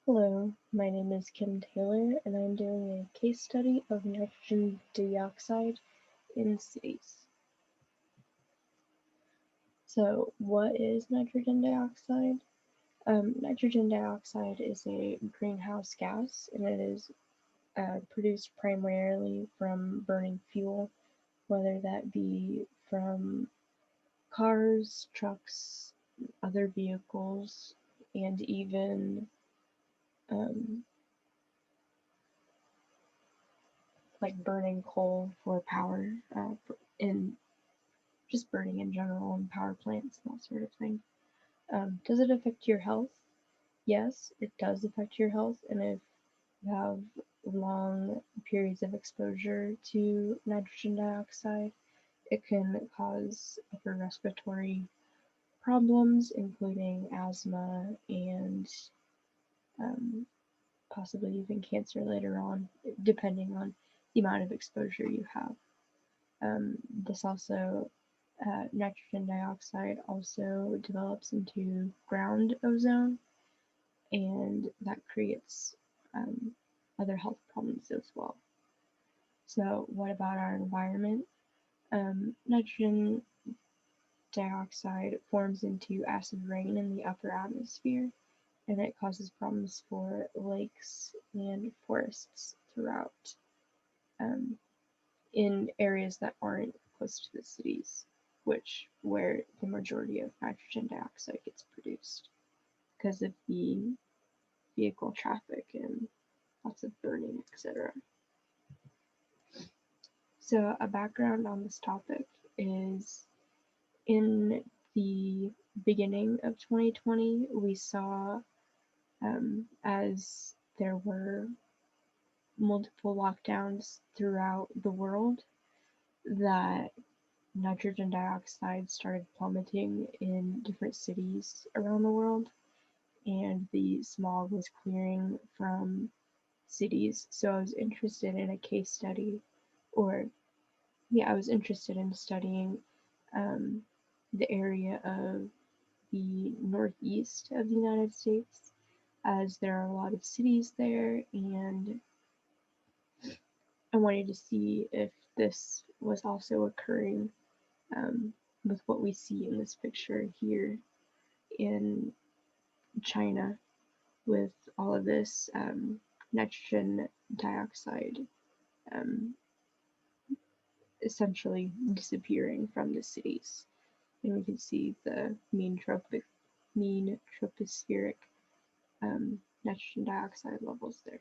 Hello, my name is Kim Taylor, and I'm doing a case study of nitrogen dioxide in cities. So, what is nitrogen dioxide? Nitrogen dioxide is a greenhouse gas, and it is produced primarily from burning fuel, whether that be from cars, trucks, other vehicles, and even um, like burning coal for power in just burning in general and power plants and that sort of thing. Does it affect your health? Yes, it does affect your health, and if you have long periods of exposure to nitrogen dioxide, it can cause upper respiratory problems, including asthma and um, possibly even cancer later on, depending on the amount of exposure you have. This also Nitrogen dioxide also develops into ground ozone, and that creates um, other health problems as well. So, what about our environment? Nitrogen dioxide forms into acid rain in the upper atmosphere, and it causes problems for lakes and forests throughout um, in areas that aren't close to the cities, which where the majority of nitrogen dioxide gets produced because of the vehicle traffic and lots of burning, etc. So a background on this topic is in the beginning of 2020, we saw as there were multiple lockdowns throughout the world that nitrogen dioxide started plummeting in different cities around the world, and the smog was clearing from cities. So I was interested in a case study, or yeah, I was interested in studying um, the area of the northeast of the United States, as there are a lot of cities there, and I wanted to see if this was also occurring um, with what we see in this picture here in China with all of this nitrogen dioxide um, essentially disappearing from the cities. And we can see the mean tropospheric nitrogen dioxide levels there.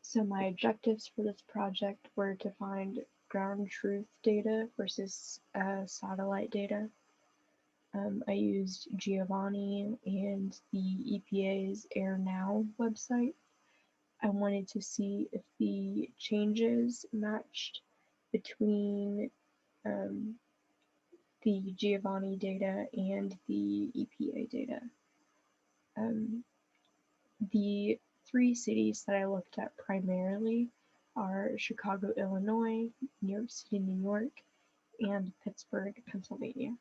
So my objectives for this project were to find ground truth data versus satellite data. I used Giovanni and the EPA's Air Now website. I wanted to see if the changes matched between um, the Giovanni data and the EPA data. Um, the three cities that I looked at primarily are Chicago, Illinois, New York City, New York, and Pittsburgh, Pennsylvania.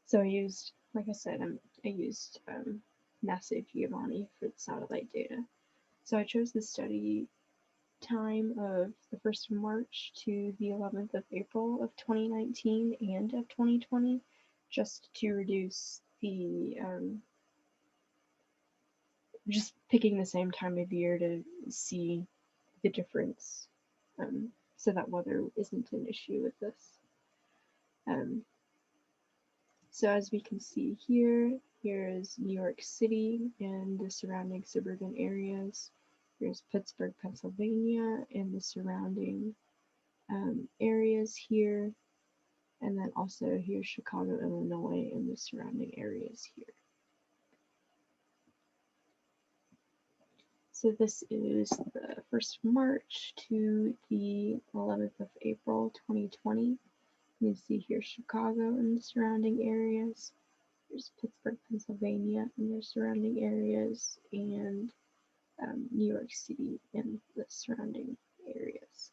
So I used, like I said, I used NASA Giovanni for the satellite data. So I chose the study time of the 1st of March to the 11th of April of 2019 and of 2020, just to reduce the just picking the same time of year to see the difference, so that weather isn't an issue with this. Um, so as we can see here, here is New York City and the surrounding suburban areas. Here's Pittsburgh, Pennsylvania, and the surrounding areas here. And then also here's Chicago, Illinois, and the surrounding areas here. So this is the 1st of March to the 11th of April 2020. You see here Chicago and the surrounding areas. There's Pittsburgh, Pennsylvania, and their surrounding areas, and New York City and the surrounding areas.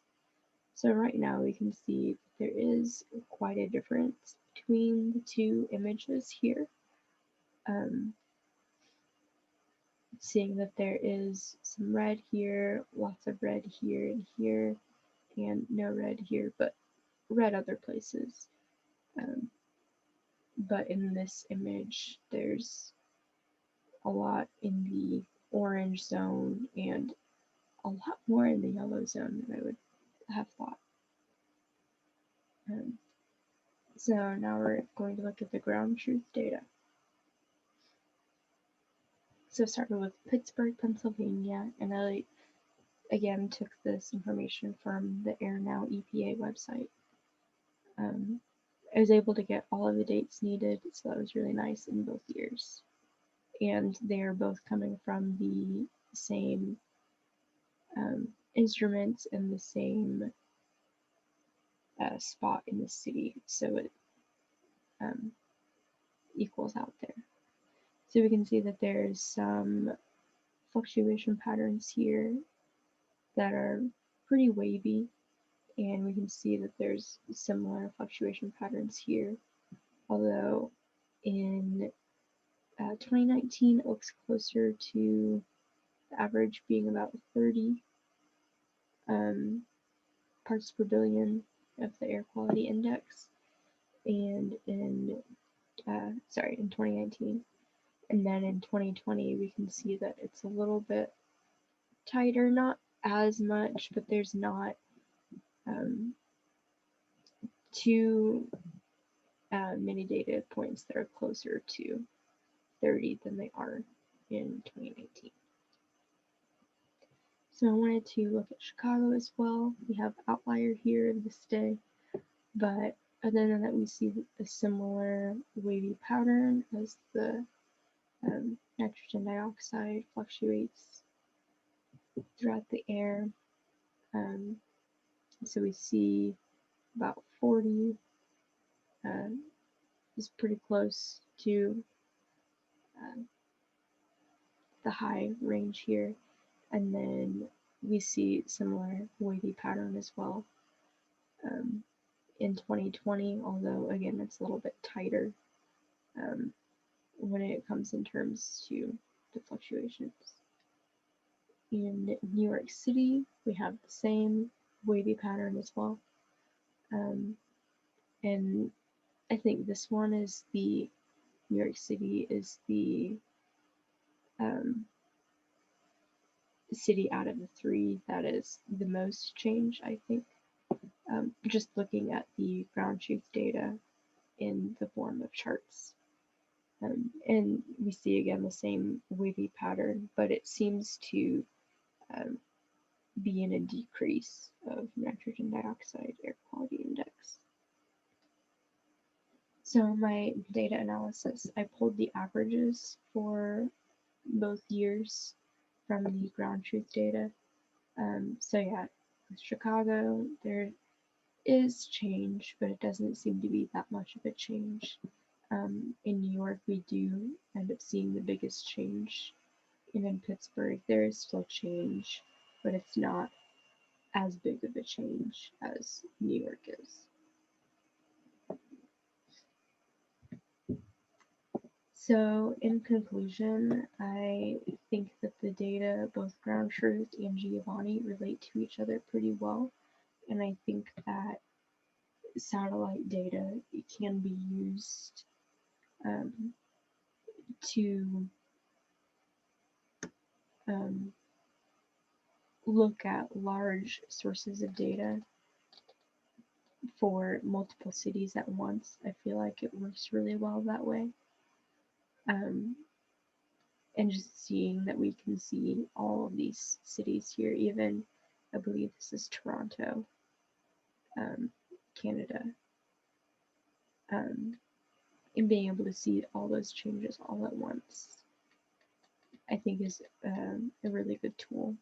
So right now we can see there is quite a difference between the two images here, um, seeing that there is some red here, lots of red here and here, and no red here, but red other places. But in this image, there's a lot in the orange zone and a lot more in the yellow zone than I would have thought. So now we're going to look at the ground truth data. So starting with Pittsburgh, Pennsylvania, and I again took this information from the Air Now EPA website. I was able to get all of the dates needed, so that was really nice in both years. And they are both coming from the same instruments and the same spot in the city, so it equals out there. So we can see that there's some fluctuation patterns here that are pretty wavy, and we can see that there's similar fluctuation patterns here, although in 2019 it looks closer to the average being about 30 parts per billion of the air quality index, and in 2019, and then in 2020 we can see that it's a little bit tighter, not as much, but there's not too many data points that are closer to 30 than they are in 2019. So I wanted to look at Chicago as well. We have outlier here this day, but other than that, we see a similar wavy pattern as the nitrogen dioxide fluctuates throughout the air. So we see about 40 is pretty close to the high range here, and then we see similar wavy pattern as well in 2020, although again it's a little bit tighter when it comes in terms to the fluctuations. In New York City, we have the same wavy pattern as well, and I think this one is the New York City is the city out of the three that is the most change, I think. Just looking at the ground truth data in the form of charts. And we see again the same wavy pattern, but it seems to be in a decrease of nitrogen dioxide air quality index. So my data analysis, I pulled the averages for both years from the ground truth data. So yeah, with Chicago, there is change, but it doesn't seem to be that much of a change. In New York, we do end up seeing the biggest change. And in Pittsburgh, there is still change, but it's not as big of a change as New York is. So in conclusion, I think that the data, both ground truth and Giovanni, relate to each other pretty well. And I think that satellite data can be used to look at large sources of data for multiple cities at once. I feel like it works really well that way. And just seeing that we can see all of these cities here, even I believe this is Toronto, Canada, and being able to see all those changes all at once, I think is a really good tool.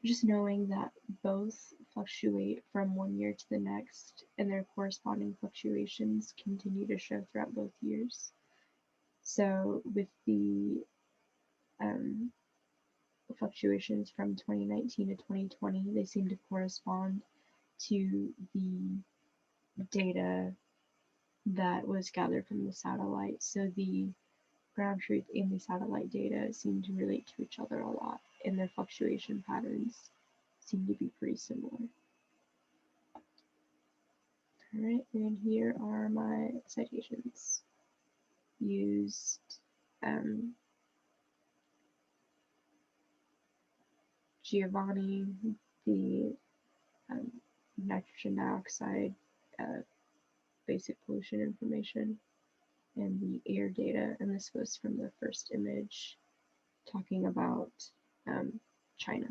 Just knowing that both fluctuate from one year to the next and their corresponding fluctuations continue to show throughout both years. So with the fluctuations from 2019 to 2020, they seem to correspond to the data that was gathered from the satellite. So the ground truth and the satellite data seem to relate to each other a lot, and their fluctuation patterns seem to be pretty similar. Alright, and here are my citations. Used Giovanni, the nitrogen dioxide basic pollution information, and the air data, and this was from the first image talking about China.